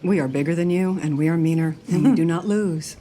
We are bigger than you, and we are meaner, and we do not lose.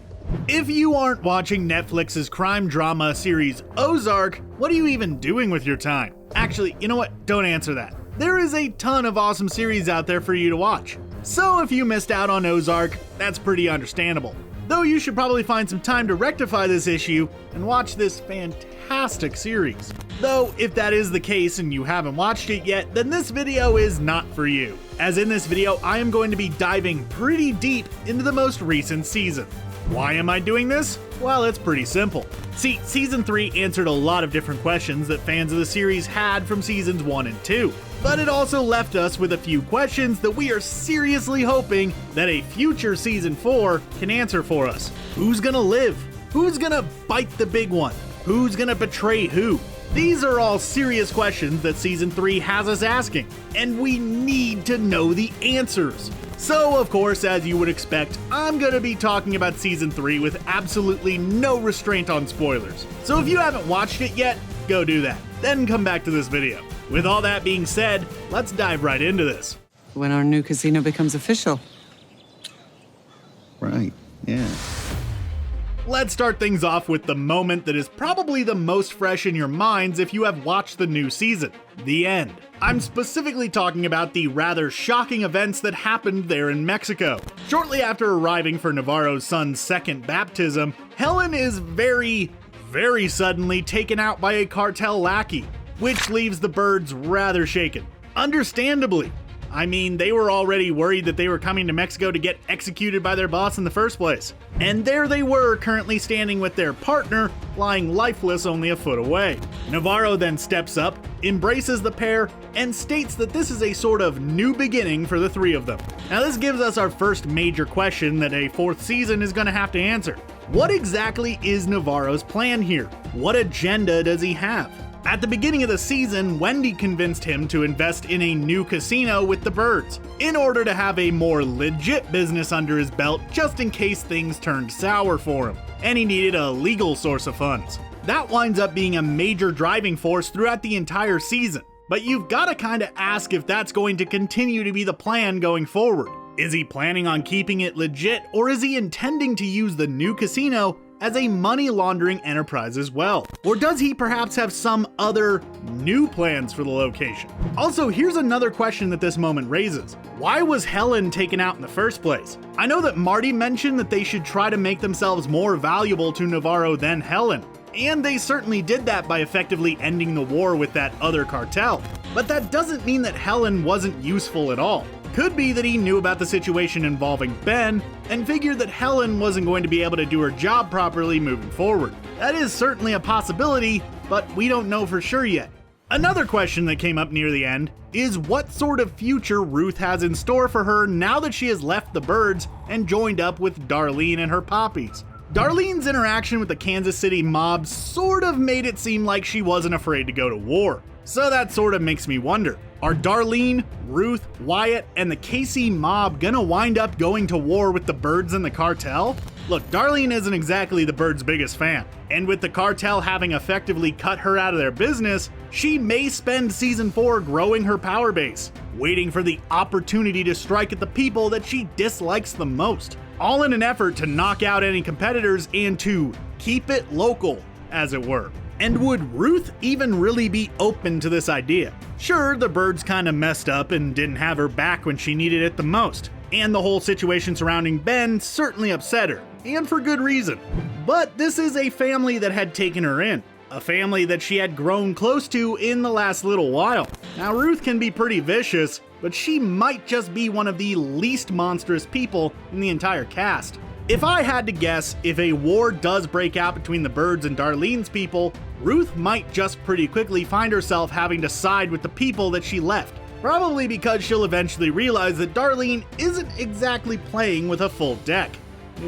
If you aren't watching Netflix's crime drama series Ozark, what are you even doing with your time? Actually, you know what? Don't answer that. There is a ton of awesome series out there for you to watch. So if you missed out on Ozark, that's pretty understandable. Though you should probably find some time to rectify this issue and watch this fantastic series. Though, if that is the case and you haven't watched it yet, then this video is not for you. As in this video, I am going to be diving pretty deep into the most recent season. Why am I doing this? Well, it's pretty simple. See, Season 3 answered a lot of different questions that fans of the series had from Seasons 1 and 2. But it also left us with a few questions that we are seriously hoping that a future Season 4 can answer for us. Who's gonna live? Who's gonna bite the big one? Who's gonna betray who? These are all serious questions that Season 3 has us asking, and we need to know the answers. So, of course, as you would expect, I'm gonna be talking about Season 3 with absolutely no restraint on spoilers. So if you haven't watched it yet, go do that. Then come back to this video. With all that being said, let's dive right into this. When our new casino becomes official. Right, yeah. Let's start things off with the moment that is probably the most fresh in your minds if you have watched the new season, the end. I'm specifically talking about the rather shocking events that happened there in Mexico. Shortly after arriving for Navarro's son's second baptism, Helen is very suddenly taken out by a cartel lackey, which leaves the birds rather shaken. Understandably. I mean, they were already worried that they were coming to Mexico to get executed by their boss in the first place. And there they were, currently standing with their partner, lying lifeless only a foot away. Navarro then steps up, embraces the pair, and states that this is a sort of new beginning for the three of them. Now this gives us our first major question that a fourth season is going to have to answer. What exactly is Navarro's plan here? What agenda does he have? At the beginning of the season, Wendy convinced him to invest in a new casino with the birds, in order to have a more legit business under his belt just in case things turned sour for him, and he needed a legal source of funds. That winds up being a major driving force throughout the entire season, but you've gotta kinda ask if that's going to continue to be the plan going forward. Is he planning on keeping it legit, or is he intending to use the new casino as a money laundering enterprise as well? Or does he perhaps have some other new plans for the location? Also, here's another question that this moment raises. Why was Helen taken out in the first place? I know that Marty mentioned that they should try to make themselves more valuable to Navarro than Helen, and they certainly did that by effectively ending the war with that other cartel. But that doesn't mean that Helen wasn't useful at all. Could be that he knew about the situation involving Ben and figured that Helen wasn't going to be able to do her job properly moving forward. That is certainly a possibility, but we don't know for sure yet. Another question that came up near the end is what sort of future Ruth has in store for her now that she has left the birds and joined up with Darlene and her poppies. Darlene's interaction with the Kansas City mob sort of made it seem like she wasn't afraid to go to war. So that sort of makes me wonder, are Darlene, Ruth, Wyatt, and the KC mob gonna wind up going to war with the birds and the cartel? Look, Darlene isn't exactly the birds' biggest fan, and with the cartel having effectively cut her out of their business, she may spend Season 4 growing her power base, waiting for the opportunity to strike at the people that she dislikes the most, all in an effort to knock out any competitors and to keep it local, as it were. And would Ruth even really be open to this idea? Sure, the birds kinda messed up and didn't have her back when she needed it the most, and the whole situation surrounding Ben certainly upset her, and for good reason. But this is a family that had taken her in, a family that she had grown close to in the last little while. Now Ruth can be pretty vicious, but she might just be one of the least monstrous people in the entire cast. If I had to guess, if a war does break out between the birds and Darlene's people, Ruth might just pretty quickly find herself having to side with the people that she left. Probably because she'll eventually realize that Darlene isn't exactly playing with a full deck,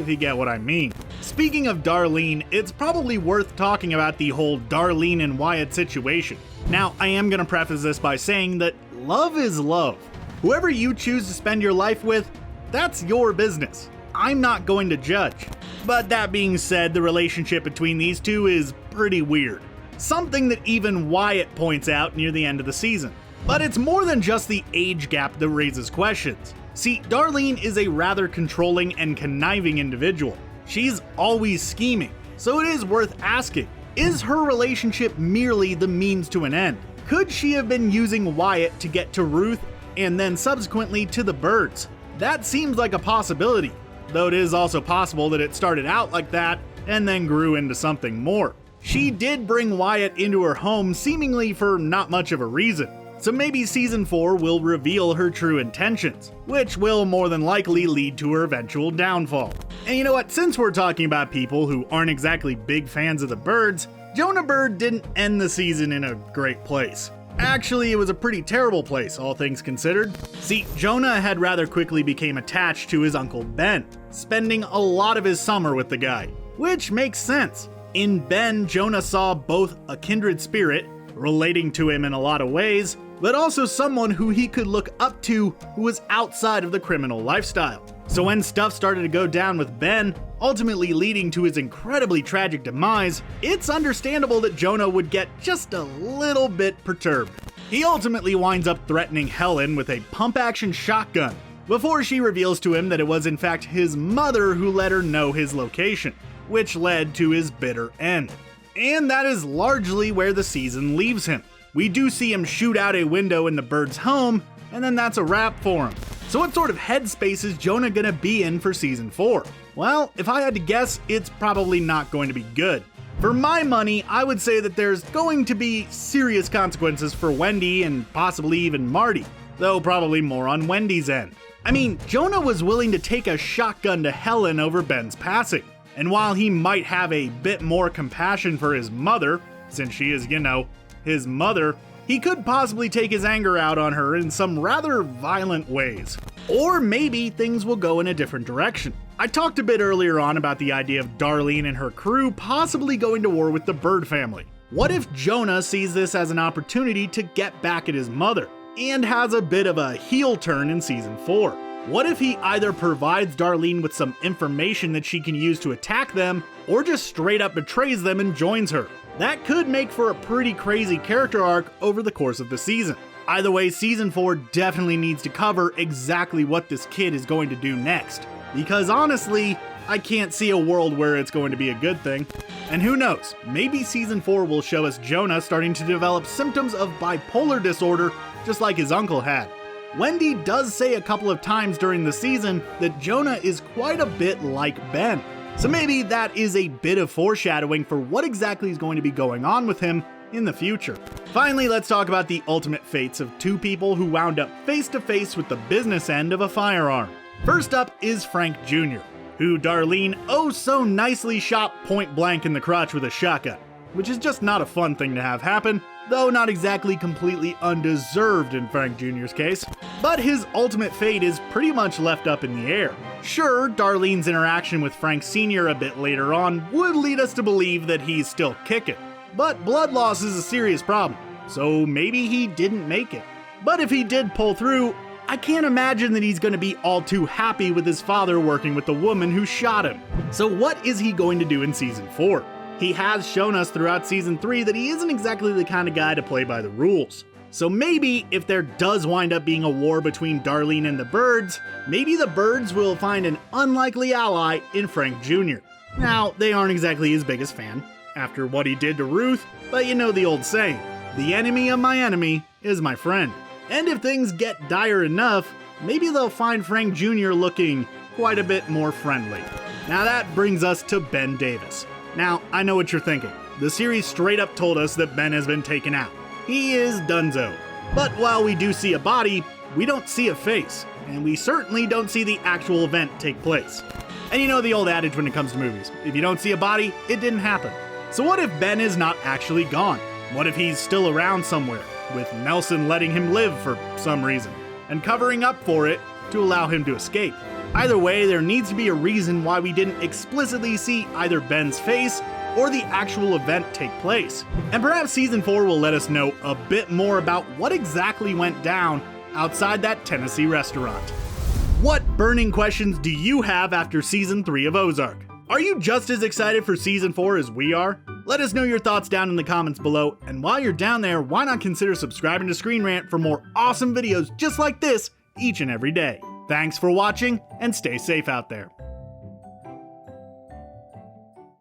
if you get what I mean. Speaking of Darlene, it's probably worth talking about the whole Darlene and Wyatt situation. Now, I am gonna preface this by saying that love is love. Whoever you choose to spend your life with, that's your business. I'm not going to judge. But that being said, the relationship between these two is pretty weird. Something that even Wyatt points out near the end of the season. But it's more than just the age gap that raises questions. See, Darlene is a rather controlling and conniving individual. She's always scheming, so it is worth asking, is her relationship merely the means to an end? Could she have been using Wyatt to get to Ruth and then subsequently to the birds? That seems like a possibility, though it is also possible that it started out like that and then grew into something more. She did bring Wyatt into her home seemingly for not much of a reason, so maybe season 4 will reveal her true intentions, which will more than likely lead to her eventual downfall. And you know what, since we're talking about people who aren't exactly big fans of the birds, Jonah Bird didn't end the season in a great place. Actually, it was a pretty terrible place, all things considered. See, Jonah had rather quickly became attached to his uncle Ben, spending a lot of his summer with the guy, which makes sense. In Ben, Jonah saw both a kindred spirit, relating to him in a lot of ways, but also someone who he could look up to who was outside of the criminal lifestyle. So when stuff started to go down with Ben, ultimately leading to his incredibly tragic demise, it's understandable that Jonah would get just a little bit perturbed. He ultimately winds up threatening Helen with a pump-action shotgun, before she reveals to him that it was in fact his mother who let her know his location, which led to his bitter end. And that is largely where the season leaves him. We do see him shoot out a window in the bird's home, and then that's a wrap for him. So what sort of headspace is Jonah gonna be in for season 4? Well, if I had to guess, it's probably not going to be good. For my money, I would say that there's going to be serious consequences for Wendy and possibly even Marty, though probably more on Wendy's end. I mean, Jonah was willing to take a shotgun to Helen over Ben's passing. And while he might have a bit more compassion for his mother, since she is, his mother, he could possibly take his anger out on her in some rather violent ways. Or maybe things will go in a different direction. I talked a bit earlier on about the idea of Darlene and her crew possibly going to war with the Bird family. What if Jonah sees this as an opportunity to get back at his mother, and has a bit of a heel turn in season 4? What if he either provides Darlene with some information that she can use to attack them, or just straight up betrays them and joins her? That could make for a pretty crazy character arc over the course of the season. Either way, season 4 definitely needs to cover exactly what this kid is going to do next. Because honestly, I can't see a world where it's going to be a good thing. And who knows, maybe season 4 will show us Jonah starting to develop symptoms of bipolar disorder just like his uncle had. Wendy does say a couple of times during the season that Jonah is quite a bit like Ben. So maybe that is a bit of foreshadowing for what exactly is going to be going on with him in the future. Finally, let's talk about the ultimate fates of two people who wound up face to face with the business end of a firearm. First up is Frank Jr., who Darlene oh so nicely shot point blank in the crotch with a shotgun, which is just not a fun thing to have happen, though not exactly completely undeserved in Frank Jr.'s case. But his ultimate fate is pretty much left up in the air. Sure, Darlene's interaction with Frank Sr. a bit later on would lead us to believe that he's still kicking, but blood loss is a serious problem, so maybe he didn't make it. But if he did pull through, I can't imagine that he's going to be all too happy with his father working with the woman who shot him. So what is he going to do in season 4? He has shown us throughout season 3 that he isn't exactly the kind of guy to play by the rules. So maybe if there does wind up being a war between Darlene and the Birds, maybe the Birds will find an unlikely ally in Frank Jr. Now, they aren't exactly his biggest fan after what he did to Ruth, but you know the old saying, the enemy of my enemy is my friend. And if things get dire enough, maybe they'll find Frank Jr. looking quite a bit more friendly. Now that brings us to Ben Davis. Now, I know what you're thinking. The series straight up told us that Ben has been taken out. He is donezo. But while we do see a body, we don't see a face, and we certainly don't see the actual event take place. And you know the old adage when it comes to movies, if you don't see a body, it didn't happen. So what if Ben is not actually gone? What if he's still around somewhere, with Nelson letting him live for some reason, and covering up for it to allow him to escape? Either way, there needs to be a reason why we didn't explicitly see either Ben's face or the actual event take place. And perhaps season 4 will let us know a bit more about what exactly went down outside that Tennessee restaurant. What burning questions do you have after season 3 of Ozark? Are you just as excited for season 4 as we are? Let us know your thoughts down in the comments below, and while you're down there, why not consider subscribing to ScreenRant for more awesome videos just like this each and every day. Thanks for watching, and stay safe out there.